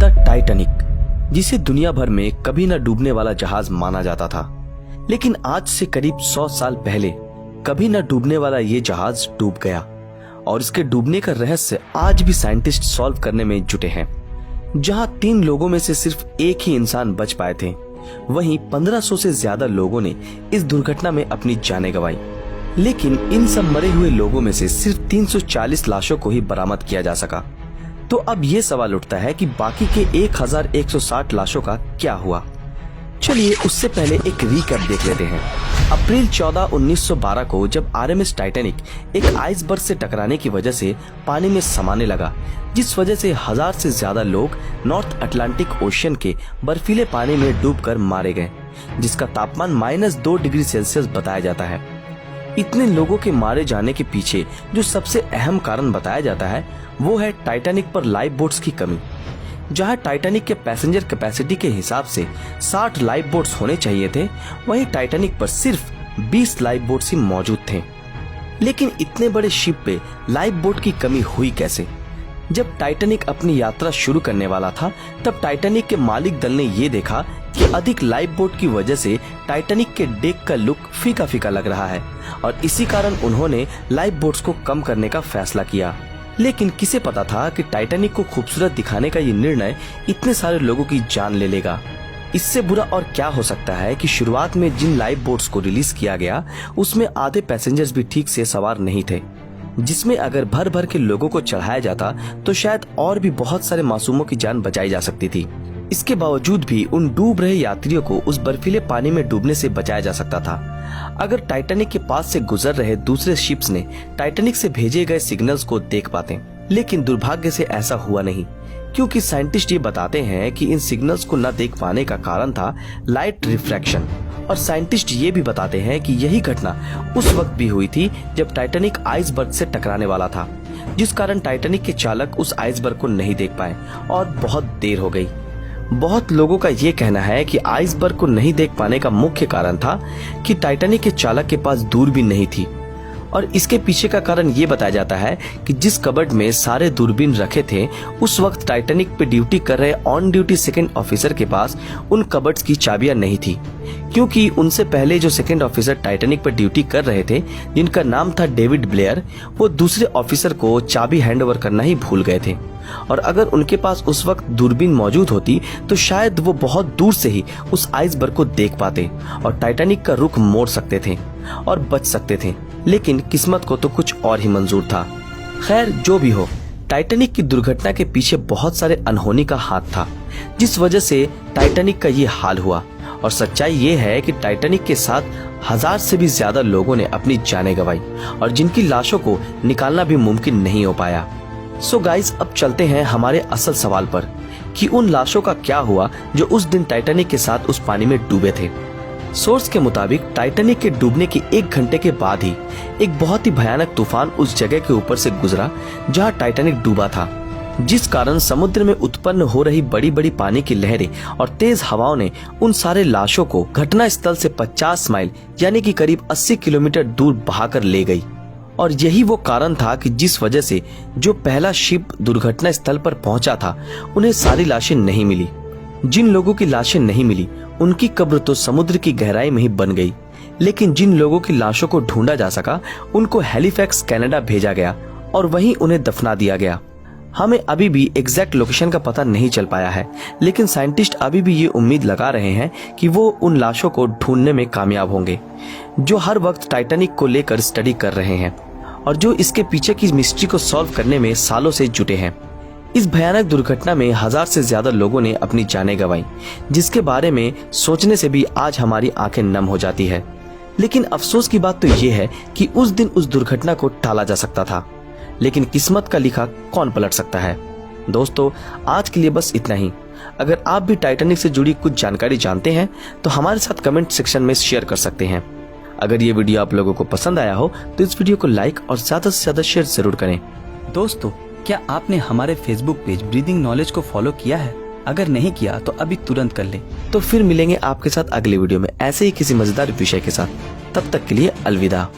था टाइटैनिक, जिसे दुनिया भर में कभी न डूबने वाला जहाज माना जाता था। लेकिन आज से करीब 100 साल पहले कभी न डूबने वाला ये जहाज डूब गया और इसके डूबने का रहस्य आज भी साइंटिस्ट सॉल्व करने में जुटे हैं। जहां 3 लोगों में से सिर्फ एक ही इंसान बच पाए थे, वहीं 1500 से ज्यादा लोगों ने इस दुर्घटना में अपनी जानें गंवाई। लेकिन इन सब मरे हुए लोगों में से सिर्फ 340 लाशों को ही बरामद किया जा सका। तो अब ये सवाल उठता है कि बाकी के 1160 लाशों का क्या हुआ। चलिए उससे पहले एक रीकैप देख लेते हैं। अप्रैल 14, 1912 को जब आरएमएस टाइटैनिक एक आइसबर्ग से टकराने की वजह से पानी में समाने लगा, जिस वजह से 1000 से ज्यादा लोग नॉर्थ अटलांटिक ओशियन के बर्फीले पानी में डूबकर मारे गए, जिसका तापमान -2 डिग्री सेल्सियस बताया जाता है। इतने लोगों के मारे जाने के पीछे जो सबसे अहम कारण बताया जाता है वो है टाइटैनिक पर लाइफ बोट्स की कमी। जहां टाइटैनिक के पैसेंजर कैपेसिटी के हिसाब से 60 लाइफ बोट्स होने चाहिए थे, वहीं टाइटैनिक पर सिर्फ 20 लाइफ बोट्स ही मौजूद थे। लेकिन इतने बड़े शिप पे लाइफ बोट की कमी हुई कैसे? जब टाइटैनिक अपनी यात्रा शुरू करने वाला था, तब टाइटैनिक के मालिक दल ने ये देखा कि अधिक लाइफ बोट की वजह से टाइटैनिक के डेक का लुक फीका फीका लग रहा है और इसी कारण उन्होंने लाइफ बोट्स को कम करने का फैसला किया। लेकिन किसे पता था कि टाइटैनिक को खूबसूरत दिखाने का ये निर्णय इतने सारे लोगों की जान ले लेगा। इससे बुरा और क्या हो सकता है कि शुरुआत में जिन लाइफ बोट्स को रिलीज किया गया, उसमें आधे पैसेंजर्स भी ठीक से सवार नहीं थे, जिसमें अगर भर भर के लोगों को चढ़ाया जाता तो शायद और भी बहुत सारे मासूमों की जान बचाई जा सकती थी। इसके बावजूद भी उन डूब रहे यात्रियों को उस बर्फीले पानी में डूबने से बचाया जा सकता था अगर टाइटैनिक के पास से गुजर रहे दूसरे शिप्स ने टाइटैनिक से भेजे गए सिग्नल्स को देख पाते। लेकिन दुर्भाग्य से ऐसा हुआ नहीं, क्योंकि साइंटिस्ट ये बताते हैं कि इन सिग्नल्स को न देख पाने का कारण था लाइट रिफ्रैक्शन। और साइंटिस्ट ये भी बताते हैं कि यही घटना उस वक्त भी हुई थी जब टाइटैनिक आइसबर्ग से टकराने वाला था, जिस कारण टाइटैनिक के चालक उस आइसबर्ग को नहीं देख पाए और बहुत देर हो गई। बहुत लोगों का ये कहना है कि आइसबर्ग को नहीं देख पाने का मुख्य कारण था कि टाइटैनिक के चालक के पास दूरबीन नहीं थी। और इसके पीछे का कारण ये बताया जाता है कि जिस कबर्ड में सारे दूरबीन रखे थे, उस वक्त टाइटैनिक पे ड्यूटी कर रहे ऑन ड्यूटी सेकंड ऑफिसर के पास उन कबर्ड्स की चाबियां नहीं थी, क्योंकि उनसे पहले जो सेकंड ऑफिसर टाइटैनिक पर ड्यूटी कर रहे थे, जिनका नाम था डेविड ब्लेयर, वो दूसरे ऑफिसर को चाबी हैंडओवर करना ही भूल गए थे। और अगर उनके पास उस वक्त दूरबीन मौजूद होती तो शायद वो बहुत दूर से ही उस आइसबर्ग को देख पाते और टाइटैनिक का रुख मोड़ सकते थे और बच सकते थे। लेकिन किस्मत को तो कुछ और ही मंजूर था। खैर, जो भी हो, टाइटैनिक की दुर्घटना के पीछे बहुत सारे अनहोनी का हाथ था, जिस वजह से टाइटैनिक का ये हाल हुआ। और सच्चाई ये है कि टाइटैनिक के साथ 1000 से भी ज्यादा लोगों ने अपनी जानें गंवाई और जिनकी लाशों को निकालना भी मुमकिन नहीं हो पाया। सो गाइस, अब चलते हैं हमारे असल सवाल पर कि उन लाशों का क्या हुआ जो उस दिन टाइटैनिक के साथ उस पानी में डूबे थे। सोर्स के मुताबिक टाइटैनिक के डूबने के 1 घंटे के बाद ही एक बहुत ही भयानक तूफान उस जगह के ऊपर से गुजरा जहां टाइटैनिक डूबा था, जिस कारण समुद्र में उत्पन्न हो रही बड़ी बड़ी पानी की लहरें और तेज हवाओं ने उन सारे लाशों को घटना स्थल से 50 माइल यानी कि करीब 80 किलोमीटर दूर बहाकर ले गई। और यही वो कारण था कि जिस वजह से जो पहला शिप दुर्घटना स्थल पर पहुंचा था, उन्हें सारी लाशें नहीं मिली। जिन लोगों की लाशें नहीं मिली, उनकी कब्र तो समुद्र की गहराई में ही बन गई। लेकिन जिन लोगों की लाशों को ढूंढा जा सका, उनको हैलिफैक्स कनाडा भेजा गया और वहीं उन्हें दफना दिया गया। हमें अभी भी एग्जैक्ट लोकेशन का पता नहीं चल पाया है, लेकिन साइंटिस्ट अभी भी ये उम्मीद लगा रहे हैं कि वो उन लाशों को ढूंढने में कामयाब होंगे, जो हर वक्त टाइटैनिक को लेकर स्टडी कर रहे हैं और जो इसके पीछे की मिस्ट्री को सॉल्व करने में सालों से जुटे हैं। इस भयानक दुर्घटना में 1000 से ज्यादा लोगों ने अपनी जानें गंवाई, जिसके बारे में सोचने से भी आज हमारी आंखें नम हो जाती है। लेकिन अफसोस की बात तो ये है कि उस दिन उस दुर्घटना को टाला जा सकता था, लेकिन किस्मत का लिखा कौन पलट सकता है। दोस्तों, आज के लिए बस इतना ही। अगर आप भी टाइटैनिक से जुड़ी कुछ जानकारी जानते हैं तो हमारे साथ कमेंट सेक्शन में शेयर कर सकते हैं। अगर ये वीडियो आप लोगों को पसंद आया हो तो इस वीडियो को लाइक और ज्यादा से ज्यादा शेयर जरूर करें। दोस्तों, क्या आपने हमारे फेसबुक पेज ब्रीदिंग नॉलेज को फॉलो किया है? अगर नहीं किया तो अभी तुरंत कर लें। तो फिर मिलेंगे आपके साथ अगले वीडियो में ऐसे ही किसी मजेदार विषय के साथ। तब तक के लिए अलविदा।